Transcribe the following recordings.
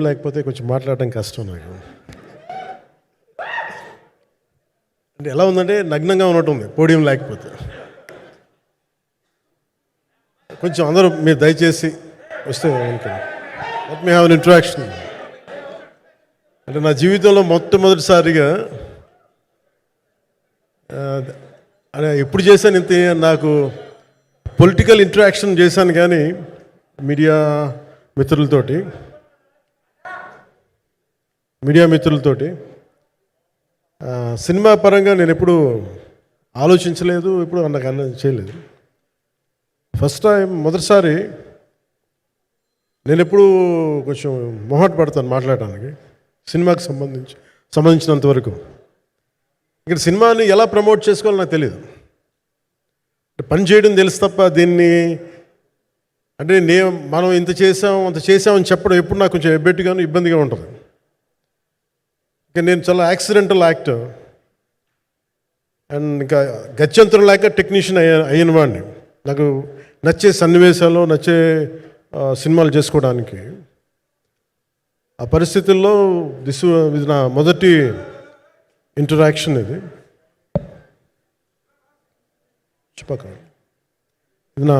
లేకపోతే కొంచెం మాట్లాడడం కష్టం నాకు. అంటే ఎలా ఉందంటే నగ్నంగా ఉన్నట్టుంది పోడియం లేకపోతే. కొంచెం అందరూ మీరు దయచేసి వస్తే let me have an interaction. అంటే నా జీవితంలో మొట్టమొదటిసారిగా అదే ఎప్పుడు చేశాను ఇంత, నాకు పొలిటికల్ ఇంటరాక్షన్ చేశాను కానీ మీడియా మిత్రులతోటి సినిమా పరంగా నేను ఎప్పుడు ఆలోచించలేదు, ఎప్పుడు నాకు చేయలేదు. ఫస్ట్ టైం మొదటిసారి నేను ఎప్పుడు కొంచెం మొహాట పడతాను మాట్లాడటానికి సినిమాకి సంబంధించినంత వరకు. ఇక్కడ సినిమాని ఎలా ప్రమోట్ చేసుకోవాలో నాకు తెలియదు. పని చేయడం తెలుసు తప్ప దీన్ని అంటే మనం ఇంత చేసామని చెప్పడం ఎప్పుడు నాకు కొంచెం ఎబ్బెట్టుగాను ఇబ్బందిగా ఉంటుంది. ఇంకా నేను చాలా యాక్సిడెంటల్ యాక్టర్ అండ్ ఇంకా గత్యంతరం లేక టెక్నీషియన్ అయిన వాడిని. నాకు నచ్చే సన్నివేశాలు, నచ్చే సినిమాలు చేసుకోవడానికి. ఆ పరిస్థితుల్లో ఇది నా మొదటి ఇంటరాక్షన్. ఇది నా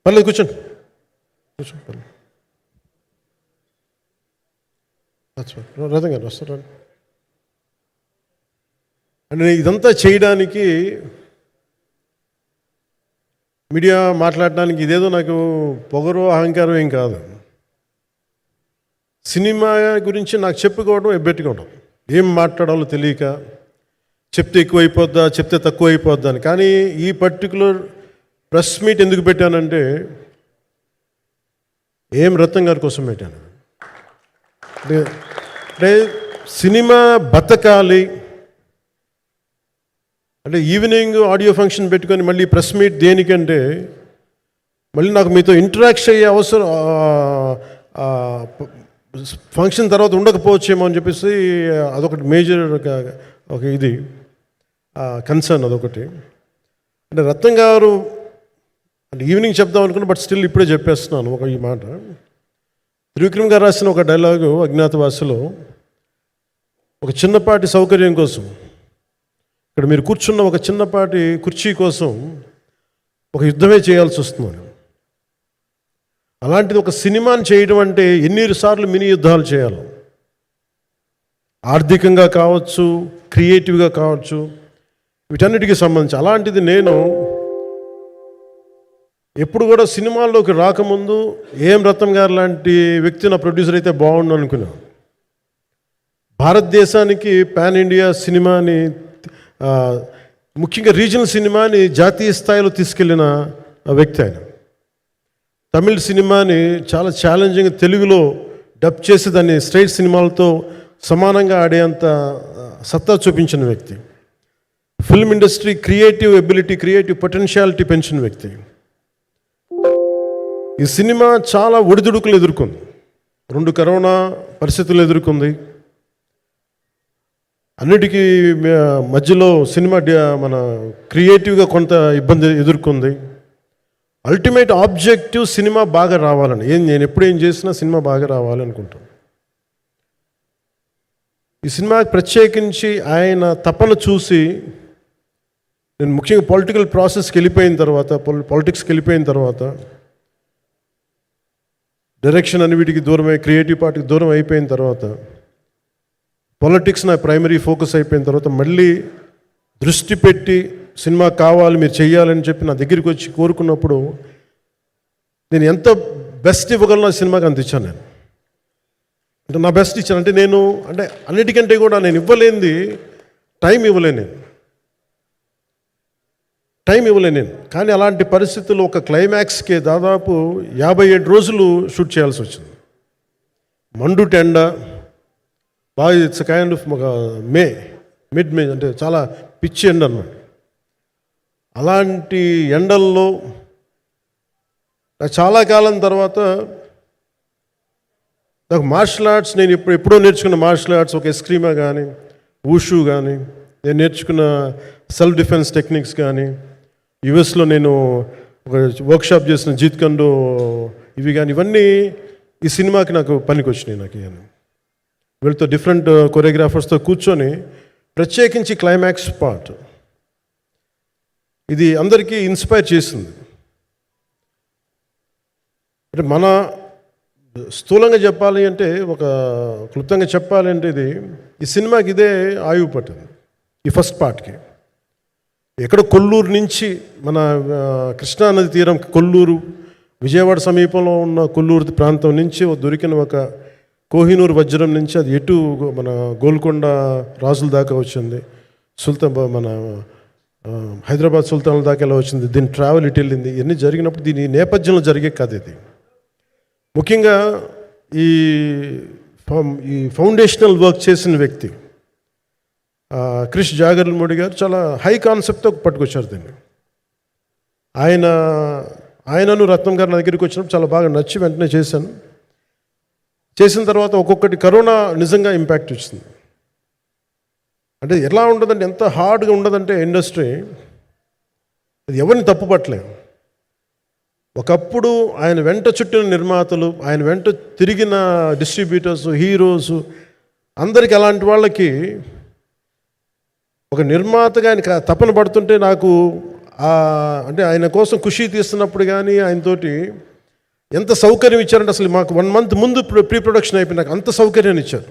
పర్లేదు కూర్చోండి. రథం గారు వస్తారు అంటే ఇదంతా చేయడానికి, మీడియా మాట్లాడడానికి ఇదేదో నాకు పొగరు అహంకారం ఏం కాదు. సినిమా గురించి నాకు చెప్పుకోవడం ఎబ్బెట్టుకోవడం, ఏం మాట్లాడాలో తెలియక చెప్తే ఎక్కువైపోద్దా చెప్తే తక్కువ అయిపోద్దా అని. కానీ ఈ పర్టికులర్ ప్రెస్ మీట్ ఎందుకు పెట్టానంటే ఏం రత్నం గారి కోసం పెట్టాను. అంటే సినిమా బతకాలి అంటే ఈవినింగ్ ఆడియో ఫంక్షన్ పెట్టుకొని మళ్ళీ ప్రెస్ మీట్ దేనికంటే మళ్ళీ నాకు మీతో ఇంటరాక్ట్ అయ్యే అవసరం ఫంక్షన్ తర్వాత ఉండకపోవచ్చేమో అని చెప్పేసి అదొకటి మేజర్ ఒక ఇది కన్సర్న్. అదొకటి. అంటే రత్నం గారు అంటే ఈవినింగ్ చెప్దాం అనుకున్నా, బట్ స్టిల్ ఇప్పుడే చెప్పేస్తున్నాను ఈ మాట. త్రివిక్రమ్ గారు రాసిన ఒక డైలాగు అజ్ఞాతవాసిలో, ఒక చిన్నపాటి సౌకర్యం కోసం, ఇక్కడ మీరు కూర్చున్న ఒక చిన్నపాటి కుర్చీ కోసం ఒక యుద్ధమే చేయాల్సి వస్తుంది. అలాంటిది ఒక సినిమాని చేయడం అంటే ఎన్నిసార్లు మినీ యుద్ధాలు చేయాలి, ఆర్థికంగా కావచ్చు, క్రియేటివ్గా కావచ్చు, వీటన్నిటికీ సంబంధించి. అలాంటిది నేను ఎప్పుడు కూడా సినిమాల్లోకి రాకముందు ఏం రత్నం గారు లాంటి వ్యక్తి నా ప్రొడ్యూసర్ అయితే బాగుండు అనుకున్నాను. భారతదేశానికి పాన్ ఇండియా సినిమాని, ముఖ్యంగా రీజనల్ సినిమాని జాతీయ స్థాయిలో తీసుకెళ్ళిన వ్యక్తి ఆయన. తమిళ సినిమాని చాలా ఛాలెంజింగ్ తెలుగులో డబ్ చేసి దాన్ని స్ట్రైట్ సినిమాలతో సమానంగా ఆడేంత సత్తా చూపించిన వ్యక్తి. Film industry creative ability, creative potentiality పెంచిన వ్యక్తి. ఈ సినిమా చాలా ఒడిదుడుకులు ఎదుర్కొంది, 2 కరోనా పరిస్థితులు ఎదుర్కొంది. అన్నిటికీ మధ్యలో సినిమా మన క్రియేటివ్గా కొంత ఇబ్బంది ఎదుర్కొంది. అల్టిమేట్ ఆబ్జెక్టివ్ సినిమా బాగా రావాలని, నేను ఎప్పుడు ఏం చేసినా సినిమా బాగా రావాలి అనుకుంటాను. ఈ సినిమా ప్రత్యేకించి ఆయన తపన చూసి నేను ముఖ్యంగా పొలిటికల్ ప్రాసెస్కి వెళ్ళిపోయిన తర్వాత, పాలిటిక్స్కి వెళ్ళిపోయిన తర్వాత, డైరెక్షన్ అని వీటికి దూరమై క్రియేటివ్ పార్టీకి దూరం అయిపోయిన తర్వాత, పాలిటిక్స్ నా ప్రైమరీ ఫోకస్ అయిపోయిన తర్వాత, మళ్ళీ దృష్టి పెట్టి సినిమా కావాలి మీరు చెయ్యాలని చెప్పి నా దగ్గరికి వచ్చి కోరుకున్నప్పుడు నేను ఎంత బెస్ట్ ఇవ్వగలను ఆ సినిమాకి అంత ఇచ్చాను. నేను అంటే నా బెస్ట్ ఇచ్చాను. అంటే నేను అంటే అన్నిటికంటే కూడా నేను ఇవ్వలేనిది టైం ఇవ్వలేను నేను. కానీ అలాంటి పరిస్థితుల్లో ఒక క్లైమాక్స్కి దాదాపు 57 రోజులు షూట్ చేయాల్సి వచ్చింది. మండు టెండ బాగా, ఇట్స్ కైండ్ ఆఫ్ ఒక మిడ్ మే అంటే చాలా పిచ్చి ఎండ అన్నమాట. అలాంటి ఎండల్లో నాకు చాలా కాలం తర్వాత నాకు మార్షల్ ఆర్ట్స్, నేను ఎప్పుడో నేర్చుకున్న మార్షల్ ఆర్ట్స్, ఒక ఎస్క్రీమా కానీ, ఊషు కానీ, నేను నేర్చుకున్న సెల్ఫ్ డిఫెన్స్ టెక్నిక్స్ కానీ, యుఎస్లో నేను ఒక వర్క్షాప్ చేసిన జీత్ కండు ఇవి కానీ ఇవన్నీ ఈ సినిమాకి నాకు పనికి వచ్చినాయి. నాకు ఇవన్నీ వీళ్ళతో డిఫరెంట్ కొరియోగ్రాఫర్స్తో కూర్చొని ప్రత్యేకించి క్లైమాక్స్ పార్ట్ ఇది అందరికీ ఇన్స్పైర్ చేసింది. అంటే మన స్థూలంగా చెప్పాలి అంటే, ఒక క్లుప్తంగా చెప్పాలి అంటే, ఈ సినిమాకి ఇదే ఆయువు పట్టింది. ఈ ఫస్ట్ పార్ట్కి ఎక్కడ కొల్లూరు నుంచి మన కృష్ణానది తీరం కొల్లూరు, విజయవాడ సమీపంలో ఉన్న కొల్లూరు ప్రాంతం నుంచి దొరికిన ఒక కోహినూరు వజ్రం నుంచి అది ఎటు మన గోల్కొండ రాజుల దాకా వచ్చింది, మన హైదరాబాద్ సుల్తాన్ల దాకా ఎలా వచ్చింది, దీని ట్రావెల్ ఇటు వెళ్ళింది. ఇవన్నీ జరిగినప్పుడు దీని నేపథ్యంలో జరిగే కథ ఇది. ముఖ్యంగా ఈ ఫౌండేషనల్ వర్క్ చేసిన వ్యక్తి క్రిష్ జాగర్లమూడి గారు చాలా హై కాన్సెప్ట్తో పట్టుకొచ్చారు దీన్ని. ఆయనను రత్నం గారు నా దగ్గరికి వచ్చినప్పుడు చాలా బాగా నచ్చి వెంటనే చేశాను. చేసిన తర్వాత ఒక్కొక్కటి కరోనా నిజంగా ఇంపాక్ట్ ఇచ్చింది. అంటే ఎలా ఉండదంటే, ఎంత హార్డ్గా ఉండదంటే ఇండస్ట్రీ, అది ఎవరిని తప్పుపట్టలేము. ఒకప్పుడు ఆయన వెంట చుట్టిన నిర్మాతలు, ఆయన వెంట తిరిగిన డిస్ట్రిబ్యూటర్స్, హీరోస్ అందరికి అలాంటి వాళ్ళకి ఒక నిర్మాతగా ఆయన తపన పడుతుంటే నాకు అంటే ఆయన కోసం ఖుషి తీస్తున్నప్పుడు కానీ ఆయనతోటి ఎంత సౌకర్యం ఇచ్చారంటే, అసలు మాకు 1 month ముందు ప్రీ ప్రొడక్షన్ అయిపోయి నాకు అంత సౌకర్యాన్ని ఇచ్చారు.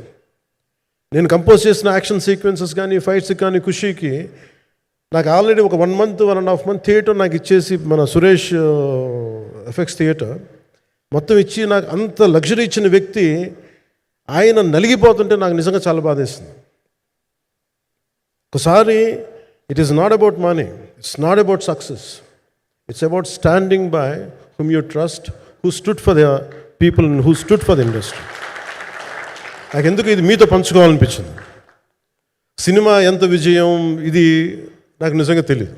నేను కంపోజ్ చేసిన యాక్షన్ సీక్వెన్సెస్ కానీ ఫైట్స్ కానీ ఖుషీకి నాకు ఆల్రెడీ ఒక 1 month 1.5 month థియేటర్ నాకు ఇచ్చేసి, మన సురేష్ ఎఫెక్ట్స్ థియేటర్ మొత్తం ఇచ్చి నాకు అంత లగ్జరీ ఇచ్చిన వ్యక్తి ఆయన నలిగిపోతుంటే నాకు నిజంగా చాలా బాధేస్తుంది. ఒకసారి it is not about money, it's not about success, it's about standing by whom you trust, who stood for the people and who stood for the industry. నాకు ఎందుకు ఇది మీతో పంచుకోవాలనిపించింది. సినిమా ఎంత విజయం ఇది నాకు నిజంగా తెలియదు,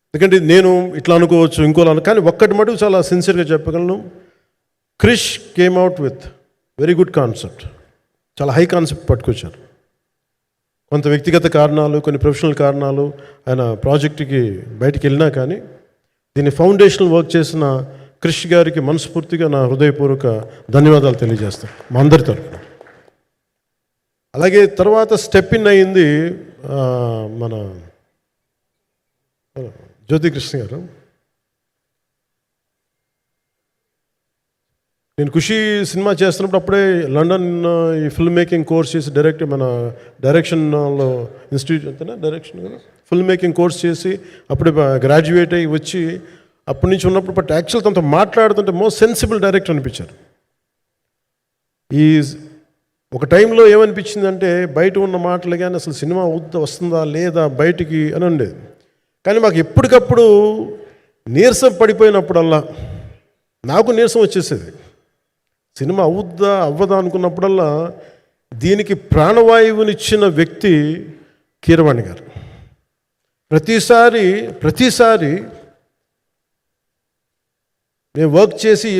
ఎందుకంటే నేను ఇట్లా అనుకోవచ్చు ఇంకోలా కానీ ఒక్కటి మటుకు చాలా సిన్సియర్గా చెప్పగలను. Krish came out with very good concept, చాలా హై కాన్సెప్ట్ పట్టుకొచ్చారు. కొంత వ్యక్తిగత కారణాలు, కొన్ని ప్రొఫెషనల్ కారణాలు ఆయన ప్రాజెక్టుకి బయటికి వెళ్ళినా కానీ దీన్ని ఫౌండేషనల్ వర్క్ చేసిన క్రిష్ గారికి మనస్ఫూర్తిగా నా హృదయపూర్వక ధన్యవాదాలు తెలియజేస్తాను మా అందరి తరఫున. అలాగే తర్వాత స్టెప్ ఇన్ అయింది మన జ్యోతికృష్ణ గారు. నేను ఖుషి సినిమా చేస్తున్నప్పుడు అప్పుడే లండన్ ఈ ఫిల్మ్ మేకింగ్ కోర్స్ చేసి మన డైరెక్షన్లో ఇన్స్టిట్యూట్ అంతేనా డైరెక్షన్ కదా, ఫిల్మ్ మేకింగ్ కోర్స్ చేసి అప్పుడే గ్రాడ్యుయేట్ అయ్యి వచ్చి అప్పటి నుంచి ఉన్నప్పుడు బట్ యాక్చువల్ తనతో మాట్లాడుతుంటే మోస్ట్ సెన్సిబుల్ డైరెక్టర్ అనిపించారు. ఈ ఒక టైంలో ఏమనిపించిందంటే, బయట ఉన్న మాటలు కానీ అసలు సినిమా వస్తుందా లేదా బయటికి అని ఉండేది. కానీ మాకు ఎప్పటికప్పుడు నీరసం పడిపోయినప్పుడల్లా నాకు నీరసం వచ్చేసేది. సినిమా అవ్వదా అనుకున్నప్పుడల్లా దీనికి ప్రాణవాయువునిచ్చిన వ్యక్తి కీరవాణి గారు. ప్రతిసారి నేను వర్క్ చేసి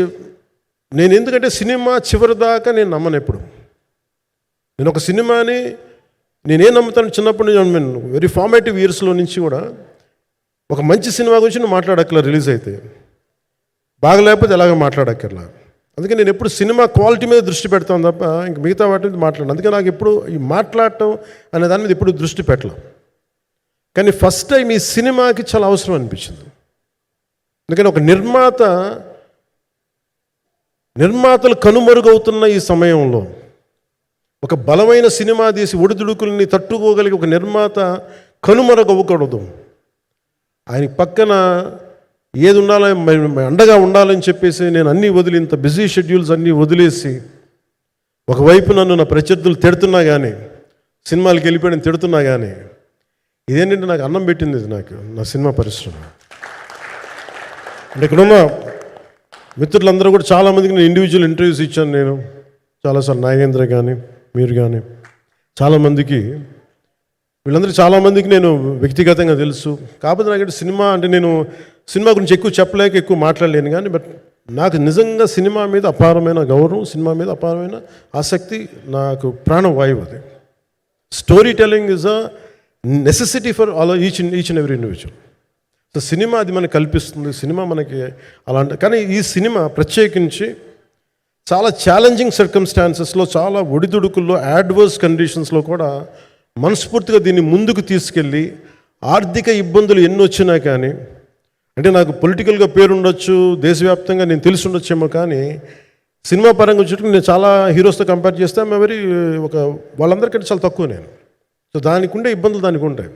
నేను ఎందుకంటే సినిమా చివరి దాకా నేను నమ్మను ఎప్పుడు. నేను ఒక సినిమాని నేనేం నమ్ముతాను, చిన్నప్పటి నుంచి వెరీ ఫార్మేటివ్ ఇయర్స్లో నుంచి కూడా ఒక మంచి సినిమా గురించి నువ్వు మాట్లాడక్కర్లా, రిలీజ్ అయితే బాగలేకపోతే ఎలాగ మాట్లాడక్కర్లా. అందుకే నేను ఎప్పుడు సినిమా క్వాలిటీ మీద దృష్టి పెడతాను తప్ప ఇంక మిగతా వాటి మీద మాట్లాడను. అందుకే నాకు ఎప్పుడు ఈ మాట్లాడటం అనే దాని మీద ఎప్పుడు దృష్టి పెట్టలేం. కానీ ఫస్ట్ టైం ఈ సినిమాకి చాలా అవసరం అనిపించింది. ఎందుకంటే ఒక నిర్మాతలు కనుమరుగవుతున్న ఈ సమయంలో ఒక బలమైన సినిమా తీసి ఒడిదుడుకుల్ని తట్టుకోగలిగి ఒక నిర్మాత కనుమరుగవ్వకూడదు. ఆయన పక్కన ఏది ఉండాలో అండగా ఉండాలని చెప్పేసి నేను అన్నీ వదిలి, ఇంత బిజీ షెడ్యూల్స్ అన్నీ వదిలేసి, ఒకవైపు నన్ను నా ప్రత్యర్థులు తిడుతున్నా కానీ, సినిమాలకు వెళ్ళిపోయిన తిడుతున్నా కానీ, ఇదేంటంటే నాకు అన్నం పెట్టింది ఇది నాకు నా సినిమా పరిశ్రమ. అంటే ఇక్కడున్న మిత్రులందరూ కూడా చాలామందికి నేను ఇండివిజువల్ ఇంటర్వ్యూస్ ఇచ్చాను. నేను చాలాసార్లు నాగేంద్ర కానీ మీరు కానీ చాలామందికి, వీళ్ళందరూ చాలామందికి నేను వ్యక్తిగతంగా తెలుసు. కాకపోతే నాకు సినిమా అంటే నేను సినిమా గురించి ఎక్కువ చెప్పలేక ఎక్కువ మాట్లాడలేను. కానీ బట్ నాకు నిజంగా సినిమా మీద అపారమైన గౌరవం, సినిమా మీద అపారమైన ఆసక్తి, నాకు ప్రాణవాయువు అది. Story telling is a necessity for each and every individual. So cinema అది మనకి కల్పిస్తుంది, సినిమా మనకి అలాంటి. కానీ ఈ సినిమా ప్రత్యేకించి చాలా ఛాలెంజింగ్ సర్కమ్స్టాన్సెస్లో, చాలా ఒడిదుడుకుల్లో, యాడ్వర్స్ కండిషన్స్లో కూడా మనస్ఫూర్తిగా దీన్ని ముందుకు తీసుకెళ్ళి, ఆర్థిక ఇబ్బందులు ఎన్ని వచ్చినా కానీ, అంటే నాకు పొలిటికల్గా పేరుండొచ్చు, దేశవ్యాప్తంగా నేను తెలిసి ఉండొచ్చేమో, కానీ సినిమా పరంగా వచ్చేటప్పుడు నేను చాలా హీరోస్తో కంపేర్ చేస్తే వాళ్ళందరికంటే చాలా తక్కువ నేను. సో దానికి ఉండే ఇబ్బందులు దానికి ఉంటాయి.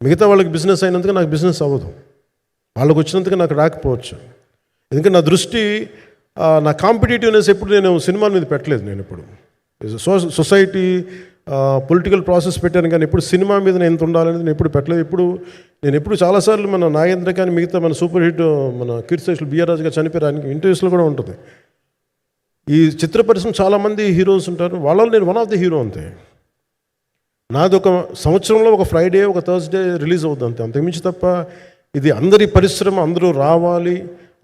మిగతా వాళ్ళకి బిజినెస్ అయినందుకు నాకు బిజినెస్ అవ్వదు, వాళ్ళకి వచ్చినందుకు నాకు రాకపోవచ్చు. ఎందుకంటే నా దృష్టి, నా కాంపిటేటివ్నెస్ ఎప్పుడు నేను సినిమాల మీద పెట్టలేదు. నేను ఇప్పుడు సొసైటీ పొలిటికల్ ప్రాసెస్ పెట్టాను, కానీ ఎప్పుడు సినిమా మీద నేను ఎంత ఉండాలనేది నేను ఎప్పుడు పెట్టలేదు. నేను ఎప్పుడు చాలాసార్లు మన నాగేంద్ర కానీ మిగతా మన సూపర్ హిట్ మన కీర్తిశేషులు బిఆర్ రాజు గారు చనిపోయారు, ఇంటర్వ్యూస్లో కూడా ఉంటుంది. ఈ చిత్ర పరిశ్రమ చాలామంది హీరోస్ ఉంటారు, వాళ్ళలో నేను వన్ ఆఫ్ ది హీరో అంతే. నాది ఒక సంవత్సరంలో ఒక ఫ్రైడే, ఒక థర్స్డే రిలీజ్ అవుతుంది అంతే, అంతకుమించి తప్ప ఇది అందరి పరిశ్రమ, అందరూ రావాలి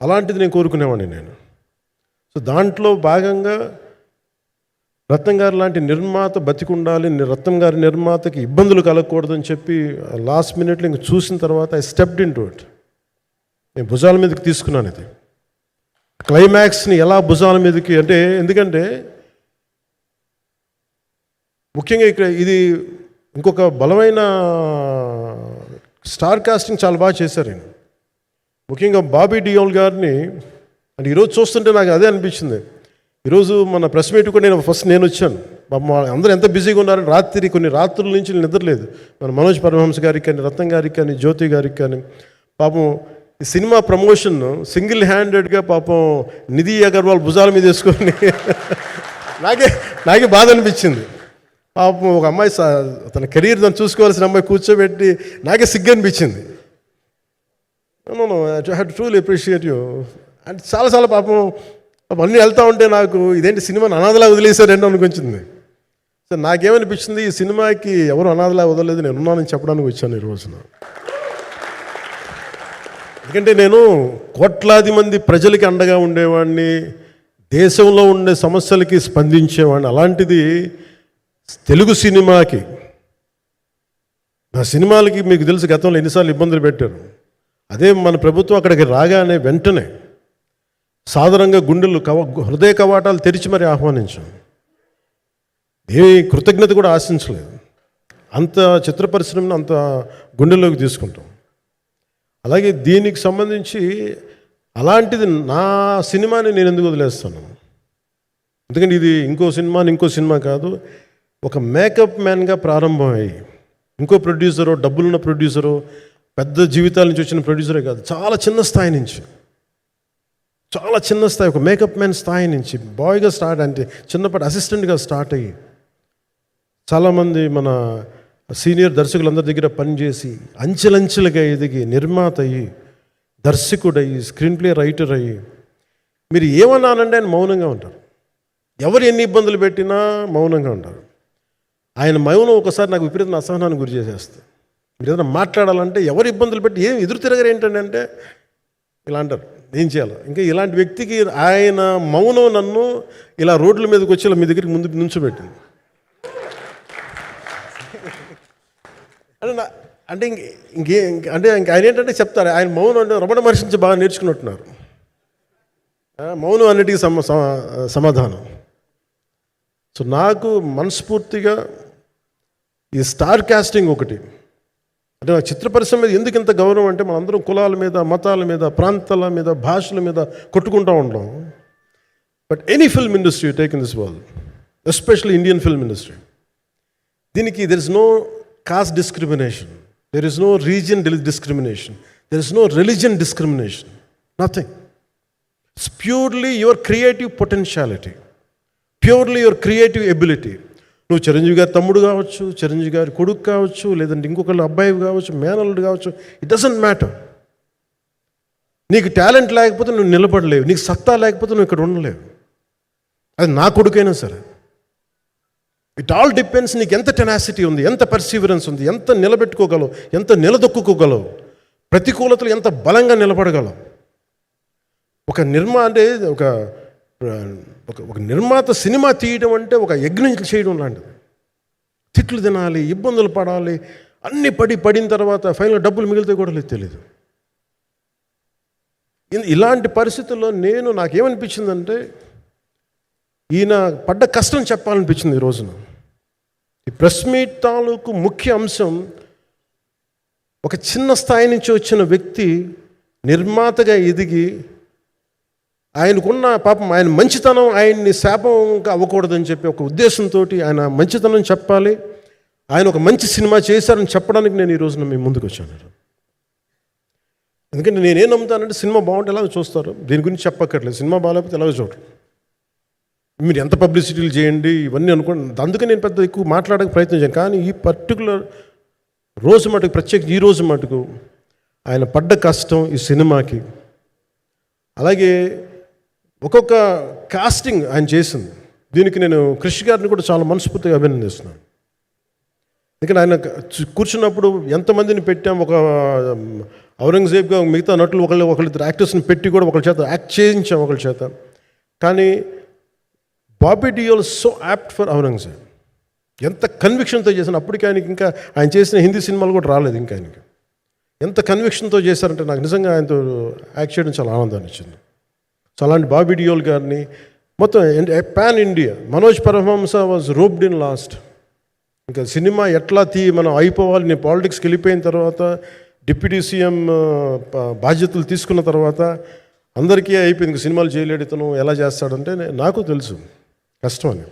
అలాంటిది నేను కోరుకునేవాడిని నేను. సో దాంట్లో భాగంగా రత్నం గారు లాంటి నిర్మాత బతికుండాలి, రత్నం గారి నిర్మాతకి ఇబ్బందులు కలగకూడదని చెప్పి లాస్ట్ మినిట్లో ఇంక చూసిన తర్వాత I stepped in to it. నేను భుజాల మీదకి తీసుకున్నాను ఇది. క్లైమాక్స్ని ఎలా భుజాల మీదకి అంటే, ఎందుకంటే ముఖ్యంగా ఇక్కడ ఇది ఇంకొక బలమైన స్టార్ కాస్టింగ్ చాలా బాగా చేశారు ఆయన. ముఖ్యంగా బాబీ డియోల్ గారిని అంటే ఈరోజు చూస్తుంటే నాకు అదే అనిపించింది. ఈరోజు మన ప్రెస్ మీట్ కూడా నేను వచ్చాను. అందరూ ఎంత బిజీగా ఉన్నారని కొన్ని రాత్రుల నుంచి నిద్రలేదు. మన మనోజ్ పరమహంస గారికి కానీ, రత్నం గారికి కానీ, జ్యోతి గారికి కానీ, పాపం ఈ సినిమా ప్రమోషన్ సింగిల్ హ్యాండెడ్గా పాపం నిధి అగర్వాల్ భుజాల మీద వేసుకొని నాకే బాధ అనిపించింది. పాపం ఒక అమ్మాయి తన కెరీర్ దాన్ని చూసుకోవాల్సిన అమ్మాయి కూర్చోబెట్టి నాకే సిగ్గు అనిపించింది. I had truly appreciate you. అంటే చాలా పాపం అన్నీ వెళ్తూ ఉంటే నాకు ఇదేంటి సినిమాని అనాథలా వదిలేశారండి అనిపించింది. సో నాకేమనిపించింది, ఈ సినిమాకి ఎవరు అనాథలా వదలలేదు, నేను ఉన్నానని చెప్పడానికి వచ్చాను ఈ రోజున. ఎందుకంటే నేను కోట్లాది మంది ప్రజలకి అండగా ఉండేవాడిని, దేశంలో ఉండే సమస్యలకి స్పందించేవాడిని. అలాంటిది తెలుగు సినిమాకి, నా సినిమాలకి మీకు తెలుసు గతంలో ఎన్నిసార్లు ఇబ్బందులు పెట్టారు. అదే మన ప్రభుత్వం అక్కడికి రాగానే వెంటనే సాధారణంగా హృదయ కవాటాలు తెరిచి మరి ఆహ్వానించాం. ఏ కృతజ్ఞత కూడా ఆశించలేదు. అంత చిత్ర పరిశ్రమను అంత గుండెల్లోకి తీసుకుంటాం. అలాగే దీనికి సంబంధించి అలాంటిది నా సినిమాని నేను ఎందుకు వదిలేస్తాను? ఎందుకంటే ఇది ఇంకో సినిమా కాదు. ఒక మేకప్ మ్యాన్గా ప్రారంభమయ్యి ఇంకో ప్రొడ్యూసరు, డబ్బులున్న ప్రొడ్యూసరు, పెద్ద జీవితాల నుంచి వచ్చిన ప్రొడ్యూసరే కాదు, చాలా చిన్న స్థాయి నుంచి, ఒక మేకప్ మ్యాన్ స్థాయి నుంచి బాయ్గా స్టార్ట్, అంటే చిన్నపాటి అసిస్టెంట్గా స్టార్ట్ అయ్యి చాలామంది మన సీనియర్ దర్శకులందరి దగ్గర పనిచేసి అంచెలంచెలుగా ఎదిగి నిర్మాత అయ్యి, దర్శకుడయ్యి, స్క్రీన్ ప్లే రైటర్ అయ్యి, మీరు ఏమన్నానంటే ఆయన మౌనంగా ఉంటారు. ఎవరు ఎన్ని ఇబ్బందులు పెట్టినా మౌనంగా ఉంటారు. ఆయన మౌనం ఒకసారి నాకు విపరీత అసహనాన్ని గురి చేసేస్తుంది. మీరు ఏదైనా మాట్లాడాలంటే ఎవరు ఇబ్బందులు పెట్టి ఏం ఎదురు తిరగరు ఏంటంటే ఇలా అంటారు, ఏం చేయాలి. ఇంకా ఇలాంటి వ్యక్తికి ఆయన మౌనం నన్ను ఇలా రోడ్ల మీదకి వచ్చి ఇలా మీ దగ్గరికి ముందు నుంచోబెట్టింది. అంటే ఆయన ఏంటంటే చెప్తారు, ఆయన మౌనం అంటే రమణ మహర్షి నుంచి బాగా నేర్చుకున్నట్టున్నారు. మౌనం అన్నిటికీ సమాధానం. సో నాకు మనస్ఫూర్తిగా ఈ స్టార్ కాస్టింగ్ ఒకటి, అంటే నా చిత్ర పరిశ్రమ మీద ఎందుకు ఇంత గౌరవం అంటే, మనందరం కులాల మీద, మతాల మీద, ప్రాంతాల మీద, భాషల మీద కొట్టుకుంటూ ఉంటాం. But any film industry take in this world, especially Indian film industry, దీనికి there is no caste discrimination, there is no region discrimination, there is no religion discrimination, nothing. It's purely your creative potentiality, purely your creative ability. నువ్వు చిరంజీవి గారి తమ్ముడు కావచ్చు, చిరంజీవి గారి కొడుకు కావచ్చు, లేదంటే ఇంకొకళ్ళు అబ్బాయి కావచ్చు, మేనల్లుడు కావచ్చు, ఇట్ డజంట్ మ్యాటర్. నీకు టాలెంట్ లేకపోతే నువ్వు నిలబడలేవు, నీకు సత్తా లేకపోతే నువ్వు ఇక్కడ ఉండలేవు. అది నా కొడుకైనా సరే. ఇట్ ఆల్ డిపెండ్స్ నీకు ఎంత టెనాసిటీ ఉంది, ఎంత పర్సీవరెన్స్ ఉంది, ఎంత నిలబెట్టుకోగలవు, ఎంత నిలదొక్కుకోగలవు, ప్రతికూలతలు ఎంత బలంగా నిలబడగలవు. ఒక నిర్మాత సినిమా తీయడం అంటే ఒక యజ్ఞం చేయడం లాంటిది. తిట్లు తినాలి, ఇబ్బందులు పడాలి, అన్నీ పడిన తర్వాత ఫైనల్ డబ్బులు మిగిలితే కూడా తెలియదు. ఇలాంటి పరిస్థితుల్లో నాకేమనిపించిందంటే ఈయన పడ్డ కష్టం చెప్పాలనిపించింది ఈ రోజున. ఈ ప్రెస్ మీట్ తాలూకు ముఖ్య అంశం ఒక చిన్న స్థాయి నుంచి వచ్చిన వ్యక్తి నిర్మాతగా ఎదిగి ఆయనకున్న పాపం ఆయన మంచితనం ఆయన్ని శాపంగా అవ్వకూడదని చెప్పి ఒక ఉద్దేశంతో ఆయన మంచితనం చెప్పాలి, ఆయన ఒక మంచి సినిమా చేశారని చెప్పడానికి నేను ఈ రోజున మీ ముందుకు వచ్చాను. ఎందుకంటే నేనేం నమ్ముతానంటే సినిమా బాగుంటే ఎలాగో చూస్తారు, దీని గురించి చెప్పక్కర్లేదు. సినిమా బాగాలేకపోతే ఎలాగో చూడరు, మీరు ఎంత పబ్లిసిటీలు చేయండి ఇవన్నీ అనుకోండి. అందుకే నేను పెద్ద ఎక్కువ మాట్లాడడానికి ప్రయత్నం చేయను. కానీ ఈ పర్టికులర్ రోజు మటుకు, ప్రత్యేక ఈ రోజు మటుకు ఆయన పడ్డ కష్టం ఈ సినిమాకి, అలాగే ఒక్కొక్క కాస్టింగ్ ఆయన చేసింది, దీనికి నేను కృషి గారిని కూడా చాలా మనస్ఫూర్తిగా అభినందిస్తున్నాను. ఎందుకంటే ఆయన కూర్చున్నప్పుడు ఎంతమందిని పెట్టాం, ఒక ఔరంగజేబ్గా మిగతా నటులు ఒకళ్ళిద్దరు యాక్టర్స్ని పెట్టి కూడా ఒకళ్ళ చేత యాక్ట్ చేయించాం ఒకళ్ళ చేత. కానీ Bobby Deol so apt for Aurangzeb, ఎంత కన్విక్షన్తో చేశాను. అప్పటికి ఆయనకి ఇంకా ఆయన చేసిన హిందీ సినిమాలు కూడా రాలేదు ఇంకా ఆయనకి. ఎంత కన్విక్షన్తో చేశారంటే నాకు నిజంగా ఆయనతో యాక్ట్ చేయడం చాలా ఆనందాన్ని ఇచ్చింది. సో అలాంటి బాబీ డియోల్ గారిని మొత్తం pan India, Manoj Paramahamsa was roped in last. ఇంకా సినిమా ఎట్లా మనం అయిపోవాలి, నేను పాలిటిక్స్కి వెళ్ళిపోయిన తర్వాత డిప్యూటీ సీఎం బాధ్యతలు తీసుకున్న తర్వాత అందరికీ అయిపోయింది, ఇంకా సినిమాలు చేయలేడు ఇతను, ఎలా చేస్తాడంటే నాకు తెలుసు కష్టం అని.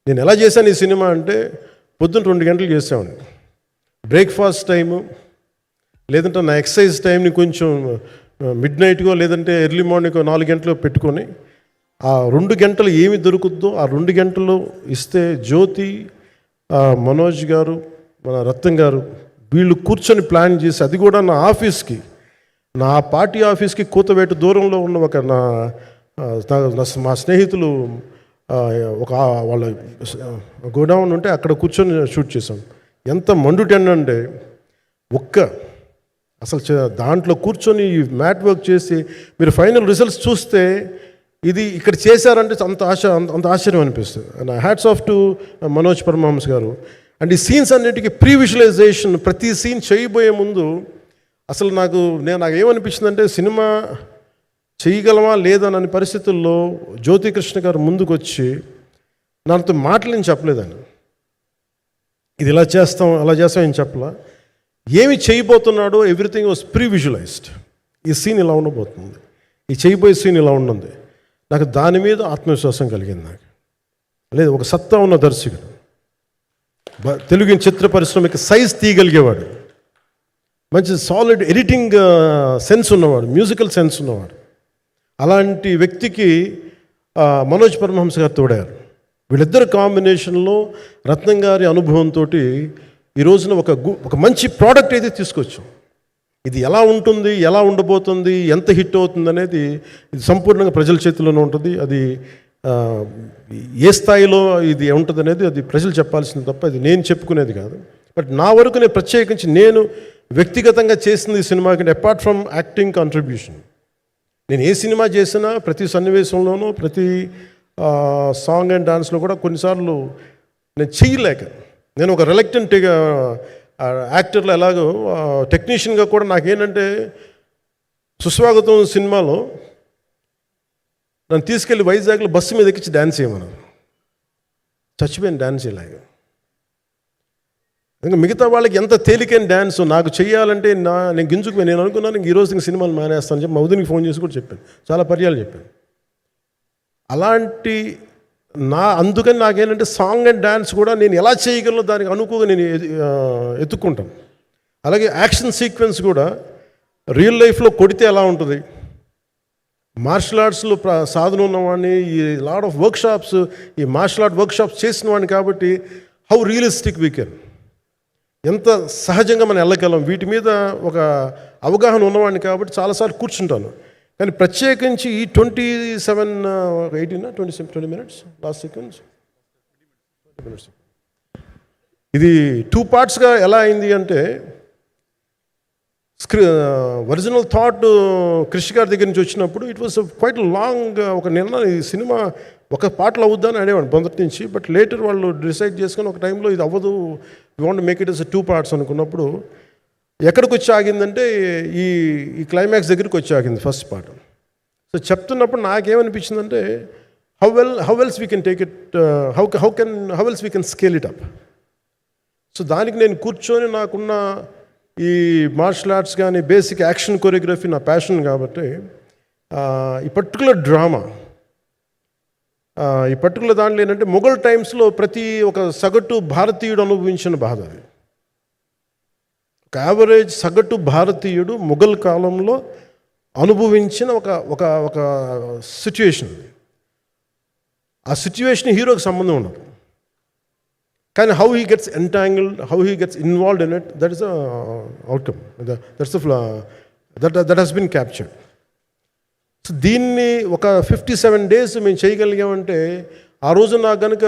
నేను ఎలా చేశాను ఈ సినిమా అంటే పొద్దున్న 2 గంటలు చేసామండి, బ్రేక్ఫాస్ట్ టైము, లేదంటే నా ఎక్సర్సైజ్ టైంని కొంచెం మిడ్ నైట్గో లేదంటే ఎర్లీ మార్నింగ్ 4 గంటలు పెట్టుకొని ఆ 2 గంటలు ఏమి దొరుకుద్దో ఆ 2 గంటలు ఇస్తే జ్యోతి, మనోజ్ గారు, మన రత్నం గారు వీళ్ళు కూర్చొని ప్లాన్ చేసి, అది కూడా నా ఆఫీస్కి, నా పార్టీ ఆఫీస్కి కూతవేటు దూరంలో ఉన్న ఒక మా స్నేహితులు ఒక వాళ్ళ గోడౌన్ ఉంటే అక్కడ కూర్చొని షూట్ చేసాం. ఎంత మండుటెండ అంటే అసలు దాంట్లో కూర్చొని మ్యాట్ వర్క్ చేసి మీరు ఫైనల్ రిజల్ట్స్ చూస్తే ఇది ఇక్కడ చేశారంటే అంత ఆశ్చర్యం అనిపిస్తుంది. And hats off to Manoj Paramahamsa గారు. అండ్ ఈ సీన్స్ అన్నిటికీ ప్రీ విజువలైజేషన్, ప్రతి సీన్ చేయబోయే ముందు అసలు నాకు ఏమనిపించిందంటే సినిమా చేయగలమా లేదనని పరిస్థితుల్లో జ్యోతికృష్ణ గారు ముందుకు వచ్చి నాతో మాటలు నేను చెప్పలేదని, ఇది ఇలా చేస్తాం అలా చేస్తాం ఏం చెప్పలా, ఏమి చేయబోతున్నాడో ఎవ్రీథింగ్ వాజ్ ప్రీ విజువలైజ్డ్. ఈ సీన్ ఇలా ఉండబోతుంది, ఈ చేయబోయే సీన్ ఇలా ఉన్నది. నాకు దాని మీద ఆత్మవిశ్వాసం కలిగింది. నాకు లేదు, ఒక సత్తా ఉన్న దర్శకుడు, తెలుగు చిత్ర పరిశ్రమకి సైజ్ తీయగలిగేవాడు, మంచి సాలిడ్ ఎడిటింగ్ సెన్స్ ఉన్నవాడు, మ్యూజికల్ సెన్స్ ఉన్నవాడు. అలాంటి వ్యక్తికి మనోజ్ పరమహంస గారు తోడారు. వీళ్ళిద్దరు కాంబినేషన్లో రత్నం గారి అనుభవంతో ఈ రోజున ఒక మంచి ప్రోడక్ట్ అయితే తీసుకొచ్చాం. ఇది ఎలా ఉంటుంది, ఎలా ఉండబోతుంది, ఎంత హిట్ అవుతుంది అనేది ఇది సంపూర్ణంగా ప్రజల చేతిలోనే ఉంటుంది. అది ఏ స్థాయిలో ఇది ఉంటుంది అనేది అది ప్రజలు చెప్పాల్సింది తప్ప అది నేను చెప్పుకునేది కాదు. బట్ నా వరకు నేను ప్రత్యేకించి నేను వ్యక్తిగతంగా చేసింది ఈ సినిమాకి, అపార్ట్ ఫ్రమ్ యాక్టింగ్ కాంట్రిబ్యూషన్, నేను ఏ సినిమా చేసినా ప్రతి సన్నివేశంలోనూ ప్రతి సాంగ్ అండ్ డాన్స్లో కూడా కొన్నిసార్లు నేను చేయలేక, నేను ఒక రిలక్టెంట్ యాక్టర్లో ఎలాగో టెక్నీషియన్గా కూడా నాకేంటంటే సుస్వాగతం సినిమాలో నన్ను తీసుకెళ్ళి వైజాగ్లో బస్సు మీద ఎక్కించి డ్యాన్స్ చేయమన్నారు. చచ్చిపోయాను డ్యాన్స్ చేయలేక. ఇంకా మిగతా వాళ్ళకి ఎంత తేలికైన డ్యాన్స్ నాకు చేయాలంటే నేను గింజుకుపోయి నేను అనుకున్నాను ఈరోజు ఇంక సినిమాలు మానేస్తాను చెప్పి మౌదినికి ఫోన్ చేసి కూడా చెప్పాను, చాలా పర్యాలు చెప్పాను. అలాంటి అందుకని నాకేంటంటే సాంగ్ అండ్ డ్యాన్స్ కూడా నేను ఎలా చేయగలను దానికి అనుకోగా నేను ఎత్తుక్కుంటాను. అలాగే యాక్షన్ సీక్వెన్స్ కూడా రియల్ లైఫ్లో కొడితే ఎలా ఉంటుంది, మార్షల్ ఆర్ట్స్లో సాధన ఉన్నవాడిని, ఈ లాట్ ఆఫ్ వర్క్షాప్స్, ఈ మార్షల్ ఆర్ట్ వర్క్షాప్స్ చేసిన వాడిని కాబట్టి హౌ రియలిస్టిక్ వీ కెన్, ఎంత సహజంగా మనం వెళ్ళగలం, వీటి మీద ఒక అవగాహన ఉన్నవాడిని కాబట్టి చాలాసార్లు కూర్చుంటాను. కానీ ప్రత్యేకించి ఈ 20 minutes లాస్ట్ సీక్వెన్స్ ఇది 2 partsగా ఎలా అయింది అంటే ఒరిజినల్ థాట్ కృషి గారి దగ్గర నుంచి వచ్చినప్పుడు ఇట్ వాస్ క్వైట్ లాంగ్. ఒక నిర్ణయం ఈ సినిమా ఒక పాటలో అవుద్దని అనేవాడు మొదటి నుంచి. బట్ లేటర్ వాళ్ళు డిసైడ్ చేసుకొని ఒక టైంలో ఇది అవ్వదు, you want make it as 2 parts అనుకున్నప్పుడు ఎక్కడికి వచ్చి ఆగిందంటే ఈ క్లైమాక్స్ దగ్గరికి వచ్చి ఆగింది ఫస్ట్ పార్ట్. సో చెప్తున్నప్పుడు నాకేమనిపించిందంటే how else we can take it, how else we can scale it up. So దానికి నేను కూర్చొని నాకున్న ఈ మార్షల్ ఆర్ట్స్ కానీ బేసిక్ యాక్షన్ కొరియోగ్రఫీ నా ప్యాషన్ కాబట్టి ఈ పర్టికులర్ డ్రామా, ఈ పర్టికులర్ దాంట్లో ఏంటంటే మొఘల్ టైమ్స్లో ప్రతి ఒక సగటు భారతీయుడు అనుభవించిన బాధ అది. ఒక యావరేజ్ సగటు భారతీయుడు మొఘల్ కాలంలో అనుభవించిన ఒక ఒక ఒక సిచ్యువేషన్. ఆ సిచ్యువేషన్ హీరోకి సంబంధం ఉండదు, కానీ how he gets entangled, how he gets involved in it, that is the outcome, that has been captured. So దీన్ని ఒక 57 days మేము చేయగలిగామంటే, ఆ రోజు నాకు కనుక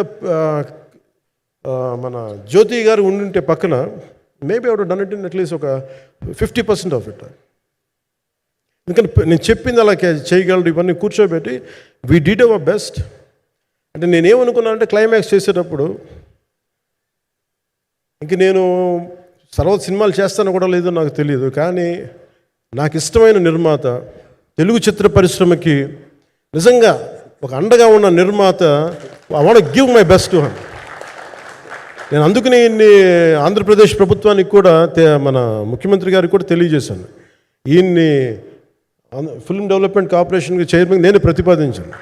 మన జ్యోతి గారు ఉండుంటే పక్కన, maybe I would done it in at least ఒక 50% ఆఫ్ ఇట్. ఎందుకంటే నేను చెప్పింది అలా చేయగలరు ఇవన్నీ కూర్చోబెట్టి వీ డిడ్ అవర్ బెస్ట్. అంటే నేనేమనుకున్నానంటే క్లైమాక్స్ చేసేటప్పుడు ఇంక నేను తర్వాత సినిమాలు చేస్తానో కూడా లేదో నాకు తెలియదు, కానీ నాకు ఇష్టమైన నిర్మాత, తెలుగు చిత్ర పరిశ్రమకి నిజంగా ఒక అండగా ఉన్న నిర్మాత, I want give my best to him. నేను అందుకని ఆంధ్రప్రదేశ్ ప్రభుత్వానికి కూడా మన ముఖ్యమంత్రి గారికి కూడా తెలియజేశాను, ఈయన్ని ఫిల్మ్ డెవలప్మెంట్ కార్పొరేషన్కి చైర్మన్ నేను ప్రతిపాదించాను.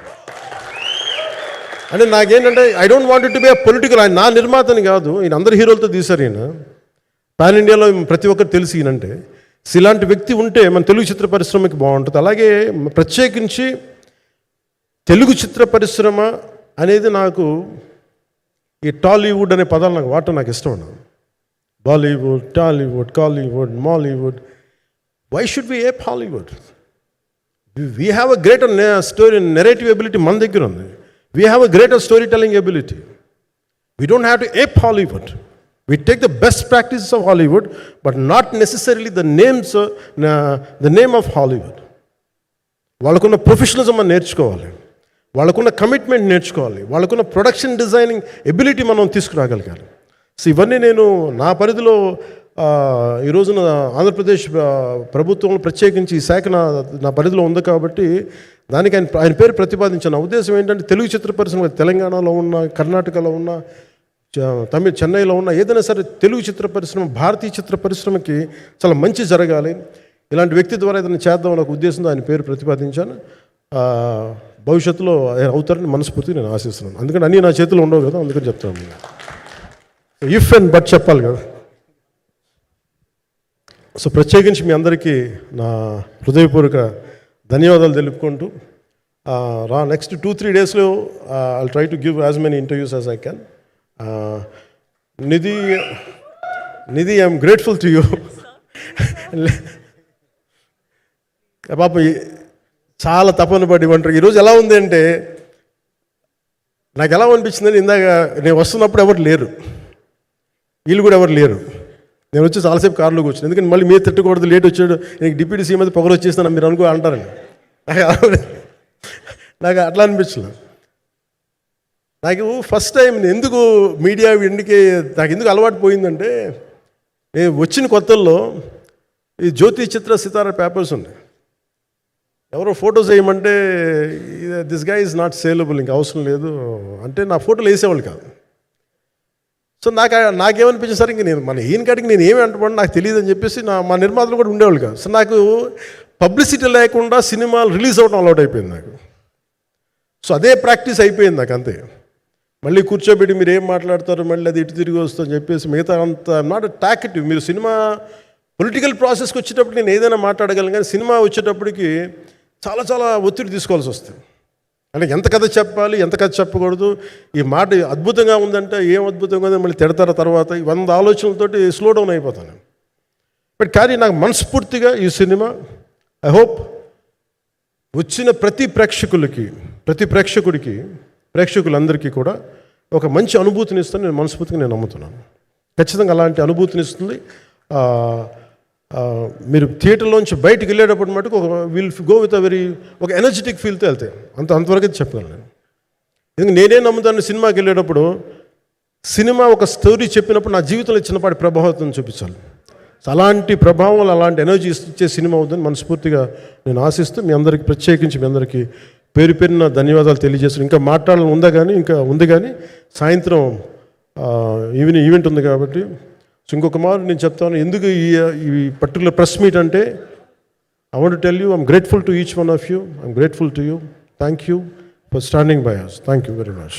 అంటే నాకేంటంటే I don't want to be a political, ఆయన నా నిర్మాతని కాదు, ఈయన అందరు హీరోలతో తీశారు, ఈయన పాన్ ఇండియాలో ప్రతి ఒక్కరు తెలిసి ఈయనంటే. ఇలాంటి వ్యక్తి ఉంటే మన తెలుగు చిత్ర పరిశ్రమకి బాగుంటుంది. అలాగే ప్రత్యేకించి తెలుగు చిత్ర పరిశ్రమ అనేది నాకు ఈ టాలీవుడ్ అనే పదాలు నాకు వాడటం నాకు ఇష్టం ఉండదు. Bollywood, Tollywood, Kollywood, Mollywood, why should we ape Hollywood? We have a greater story narrative ability మన దగ్గర ఉంది. We have a greater story telling ability. We don't have to ape Hollywood. We take the best practices of Hollywood, but not necessarily the name of Hollywood. వాళ్ళకున్న professionalism మనం నేర్చుకోవాలి, వాళ్ళకున్న commitment నేర్చుకోవాలి, వాళ్ళకున్న production designing ability మనం తీసుకురాగలగాలి. So ఇవన్నీ నేను నా పరిధిలో ఈ రోజున ఆంధ్రప్రదేశ్ ప్రభుత్వంలో ప్రత్యేకించి ఈ శాఖ నా పరిధిలో ఉంది కాబట్టి దానికి ఆయన పేరు ప్రతిపాదించాను. నా ఉద్దేశం ఏంటంటే తెలుగు చిత్ర పరిశ్రమ తెలంగాణలో ఉన్న, కర్ణాటకలో ఉన్న, చెన్నైలో ఉన్న ఏదైనా సరే తెలుగు చిత్ర పరిశ్రమ, భారతీయ చిత్ర పరిశ్రమకి చాలా మంచి జరగాలి, ఇలాంటి వ్యక్తి ద్వారా ఏదైనా చేద్దామని ఒక ఉద్దేశంతో ఆయన పేరు ప్రతిపాదించాను. భవిష్యత్తులో అవుతారని మనస్ఫూర్తిగా నేను ఆశిస్తున్నాను. అందుకని అన్నీ నా చేతిలో ఉండవు కదా, అందుకని చెప్తాను. ఇఫ్ అండ్ బట్ చెప్పాలి కదా. సో ప్రత్యేకించి మీ అందరికీ నా హృదయపూర్వక ధన్యవాదాలు తెలుపుకుంటూ నెక్స్ట్ 2-3 daysలో I'll try to give as many interviews as I can. Nidhi I'm grateful to you. పాప చాలా తపన పడి ఉంటారు. ఈరోజు ఎలా ఉంది అంటే నాకు ఎలా అనిపించిందని, ఇందాక నేను వస్తున్నప్పుడు ఎవరు లేరు, వీళ్ళు కూడా ఎవరు లేరు. నేను వచ్చి చాలాసేపు కారులో కూర్చున్నాను, ఎందుకంటే మళ్ళీ మీరు తిట్టకూడదు, లేట్ వచ్చాడు, నీకు డిప్యూటీ సీఎం అయితే పొగరు వచ్చేస్తాను మీరు అనుకో అంటారండి. నాకు అట్లా అనిపించలేదు. నాకు ఫస్ట్ టైం ఎందుకు మీడియా నాకు ఎందుకు అలవాటు పోయిందంటే, నేను వచ్చిన కొత్తల్లో ఈ జ్యోతి చిత్ర సితారా పేపర్స్ ఉన్నాయి, ఎవరో ఫోటోస్ వేయమంటే this guy is not saleable, ఇంకా అవసరం లేదు అంటే నా ఫోటోలు వేసేవాళ్ళు కాదు. సో నాకేమనిపించింది, సరే ఇంక నేను మన ఈయన కాడికి నేను ఏమి అంటపడి నాకు తెలియదు అని చెప్పేసి మా నిర్మాతలు కూడా ఉండేవాళ్ళు కాదు. సో నాకు పబ్లిసిటీ లేకుండా సినిమాలు రిలీజ్ అవ్వడం అలవాటు అయిపోయింది నాకు. సో అదే ప్రాక్టీస్ అయిపోయింది నాకు, అంతే. మళ్ళీ కూర్చోబెట్టి మీరు ఏం మాట్లాడతారు, మళ్ళీ అది ఇటు తిరిగి వస్తుందని చెప్పేసి మిగతా అంత నాట్ టాకెటివ్. మీరు సినిమా పొలిటికల్ ప్రాసెస్కి వచ్చేటప్పుడు నేను ఏదైనా మాట్లాడగలను, కానీ సినిమా వచ్చేటప్పటికి చాలా చాలా ఒత్తిడి తీసుకోవాల్సి వస్తుంది. అంటే ఎంత కథ చెప్పాలి, ఎంత కథ చెప్పకూడదు, ఈ మాట అద్భుతంగా ఉందంటే ఏం అద్భుతంగా ఉందని మళ్ళీ తిడతారు, తర్వాత 100 ఆలోచనలతోటి స్లో డౌన్ అయిపోతాను. బట్ కానీ నాకు మనస్ఫూర్తిగా ఈ సినిమా ఐ హోప్ వచ్చిన ప్రతి ప్రేక్షకులందరికీ కూడా ఒక మంచి అనుభూతిని ఇస్తాను నేను మనస్ఫూర్తిగా నేను నమ్ముతున్నాను. ఖచ్చితంగా అలాంటి అనుభూతిని ఇస్తుంది. మీరు థియేటర్లోంచి బయటికి వెళ్ళేటప్పుడు మటుకు విల్ గో విత్ ఒక ఎనర్జెటిక్ ఫీల్తో వెళ్తాయి, అంతవరకు అయితే చెప్పగలను నేను. ఎందుకంటే నేనే నమ్ముతాను, సినిమాకి వెళ్ళేటప్పుడు సినిమా ఒక స్టోరీ చెప్పినప్పుడు నా జీవితంలో చిన్నపాటి ప్రభావితం చూపించాలి. అలాంటి ప్రభావం, అలాంటి ఎనర్జీ ఇచ్చే సినిమా అవుతుందని మనస్ఫూర్తిగా నేను ఆశిస్తూ మీ అందరికీ ప్రత్యేకించి మీ అందరికీ పేరు పేరున ధన్యవాదాలు తెలియజేస్తున్నాను. ఇంకా మాట్లాడాలని ఉంది కానీ సాయంత్రం ఈవెంట్ ఉంది కాబట్టి. సో ఇంకొక మాట నేను చెప్తాను, ఎందుకు ఈ పర్టికులర్ ప్రెస్ మీట్ అంటే, I want to tell you, I'm grateful to each one of you. I'm grateful to you. Thank you for standing by us. Thank you very much.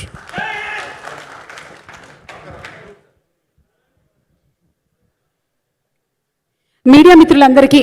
Media మిత్రులందరికీ